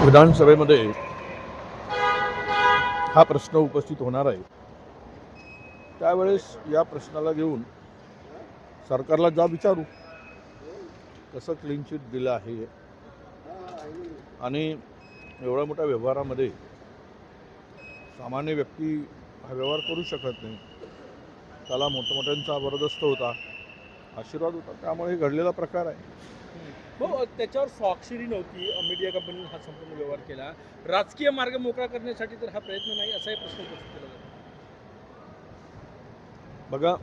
विधानसभेमध्ये हा प्रश्न उपस्थित होणार आहे, त्यावेळेस या प्रश्नाला घेऊन सरकारला जा विचारू कसं क्लीन चिट दिलं आहे आणि एवढ्या मोठ्या व्यवहारामध्ये सामान्य व्यक्ती हा व्यवहार करू शकत नाही. त्याला मोठमोठ्यांचा बरदस्त होता, आशीर्वाद होता, त्यामुळे हे घडलेला प्रकार आहे. हो, त्याच्यावर स्वाक्षरी नव्हती. मीडिया कंपनीने हा संपूर्ण व्यवहार केला. राजकीय मार्ग मोकळा करण्यासाठी तर हा प्रयत्न नाही, असाही प्रश्न उपस्थित केला जातो. बघा,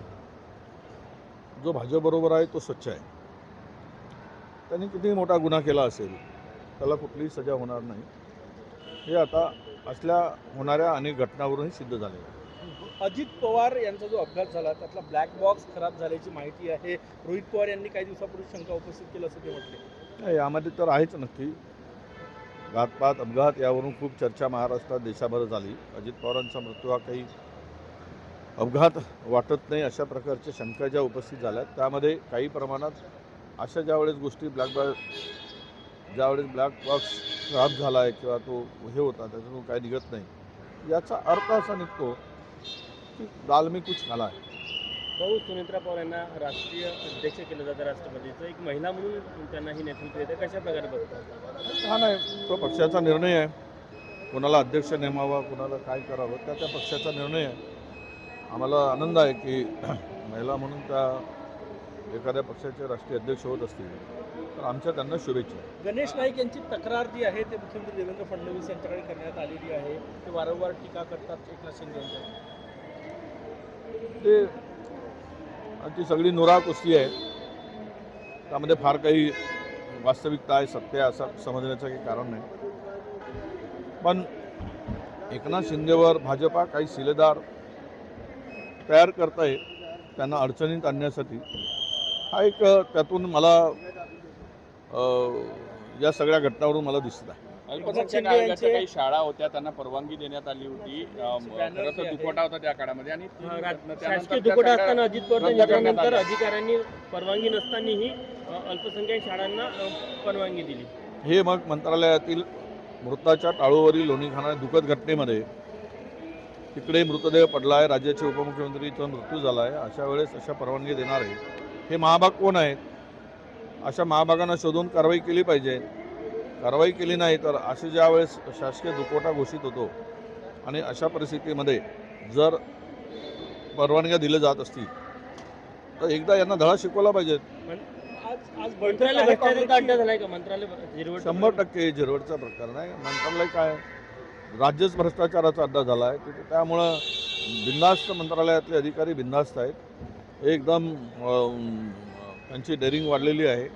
जो भाजपबरोबर आहे तो स्वच्छ आहे. त्यांनी कितीही मोठा गुन्हा केला असेल त्याला कुठलीही सजा होणार नाही. हे आता असल्या होणाऱ्या अनेक घटनांवरूनही सिद्ध झालेलं आहे. अजित पवार यांचा जो अपघात झाला त्यातला ब्लॅक बॉक्स खराब झाल्याची माहिती आहे. रोहित पवार यांनी काही दिवसापूर्वी शंका उपस्थित केली असं ते म्हटले. नाही, यामध्ये तर आहेच नक्की. घातपात अपघात यावरून खूप चर्चा महाराष्ट्रात देशाभर झाली. अजित पवारांचा मृत्यू हा काही अपघात वाटत नाही, अशा प्रकारच्या शंका ज्या उपस्थित झाल्या त्यामध्ये काही प्रमाणात अशा ज्यावेळेस गोष्टी ज्यावेळेस ब्लॅक बॉक्स खराब झाला आहे किंवा तो हे होता त्याच्यातून काही निघत नाही, याचा अर्थ असा निघतो की दाल में कुछ काला आहे. भाऊ, सुनेत्रा पवार यांना राष्ट्रीय अध्यक्ष केलं जातं राष्ट्रपतीचं. एक महिला म्हणून त्यांना ही नेतृत्व येतं, कशा प्रकारे बघतात? हा नाही, तो पक्षाचा निर्णय आहे. कोणाला अध्यक्ष नेमावा, कोणाला काय करावं त्या पक्षाचा निर्णय आहे. आम्हाला आनंद आहे की महिला म्हणून त्या एखाद्या पक्षाचे राष्ट्रीय अध्यक्ष होत असतील, तर आमच्या त्यांना शुभेच्छा. गणेश नाईक यांची तक्रार जी आहे ते मुख्यमंत्री देवेंद्र फडणवीस यांच्याकडे करण्यात आलेली आहे. ते वारंवार टीका करतात एकनाथ शिंदे यांच्यावर. ते ती सगळी नुरा कुस्ती आहे, त्यामध्ये फार काही वास्तविकता आहे, सत्य आहे असं समजण्याचं काही कारण नाही. पण एकनाथ शिंदेवर भाजपा काही शिलेदार तयार करताय त्यांना अडचणीत आणण्यासाठी. हा एक त्यातून मला या सगळ्या घटनावरून मला दिसत आहे. अल्पसंख्याक आयोगाच्या काही शाळा होत्या, त्यांना परवानगी देण्यात आली होती. खरं तर दुखवटा होता त्या काळामध्ये आणि शासकीय दुखवटा असताना अजित पवार यांच्यानंतर अधिकाऱ्यांनी परवानगी नसतानाही अल्पसंख्याक शाळांना परवानगी दिली. हे मग मंत्रालयातील मृताच्या टाळूवरील लोणी खाणा दुःखद घटनेमध्ये तिकडे मृतदेह पडला आहे, राज्याचे उपमुख्यमंत्रीचा मृत्यू झाला आहे, अशा वेळेस अशा परवानगी देणार आहे. हे महाभाग कोण आहेत? अशा महाभागांना शोधून कारवाई केली पाहिजे. कारवाई केली नाही तर असे ज्या वेळेस शासकीय दुखवटा घोषित होतो आणि अशा परिस्थितीमध्ये जर परवानग्या दिल्या जात असतील तर एकदा यांना धडा शिकवला पाहिजे. आज मंत्रालय भ्रष्टाचाराचा अड्डा झालाय का? मंत्रालय 100% झिरवटचा प्रकार नाही. मंत्रालय काय, राज्यच भ्रष्टाचाराचा अड्डा झाला आहे. त्यामुळं बिनधास्त मंत्रालयातले अधिकारी बिनधास्त आहेत. एकदम त्यांची डेअरिंग वाढलेली आहे,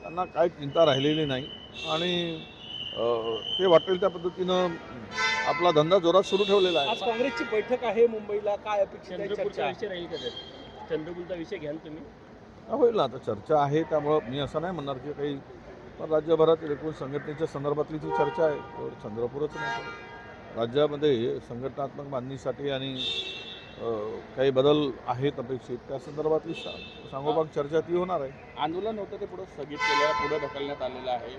त्यांना काय चिंता राहिलेली नाही आणि ते वाटेल त्या पद्धतीनं आपला धंदा जोरात सुरू ठेवलेला आहे. आज काँग्रेसची बैठक आहे मुंबईला, काय अपेक्षा आहे? चंद्रपूरचा विषय राहील का? चंद्रपूरचा विषय घ्याल तुम्ही? होईल ना, आता चर्चा आहे, त्यामुळं मी असं नाही म्हणणार की काही, पण राज्यभरातील एकूण संघटनेच्या संदर्भातली जी चर्चा आहे तर चंद्रपूरच नाही, राज्यामध्ये संघटनात्मक बांधणीसाठी आणि काही बदल आहेत अपेक्षित, त्या संदर्भातली सांगोपांग चर्चा ती होणार आहे. आंदोलन होतं ते पुढे स्थगित केलं, पुढे ढकलण्यात आलेलं आहे.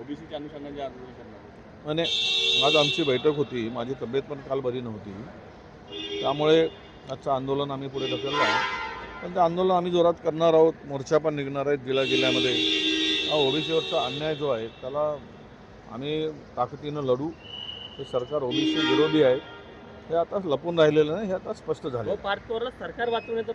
ओबीसीच्या अनुषंगाने आंदोलन करणार आणि आज आमची बैठक होती, माझी तब्येत पण काल बरी नव्हती, त्यामुळे आजचं आंदोलन आम्ही पुढे ढकललं आहे. पण ते आंदोलन आम्ही जोरात करणार आहोत. मोर्चा पण निघणार आहेत जिल्ह्यामध्ये. हा ओबीसीवरचा अन्याय जो आहे त्याला आम्ही ताकदीनं लढू. हे सरकार ओबीसी विरोधी आहे, हे आता लपून राहिलेलं नाही, हे आता स्पष्ट झालं. पार्थ पवारला सरकार वाचवण्याचा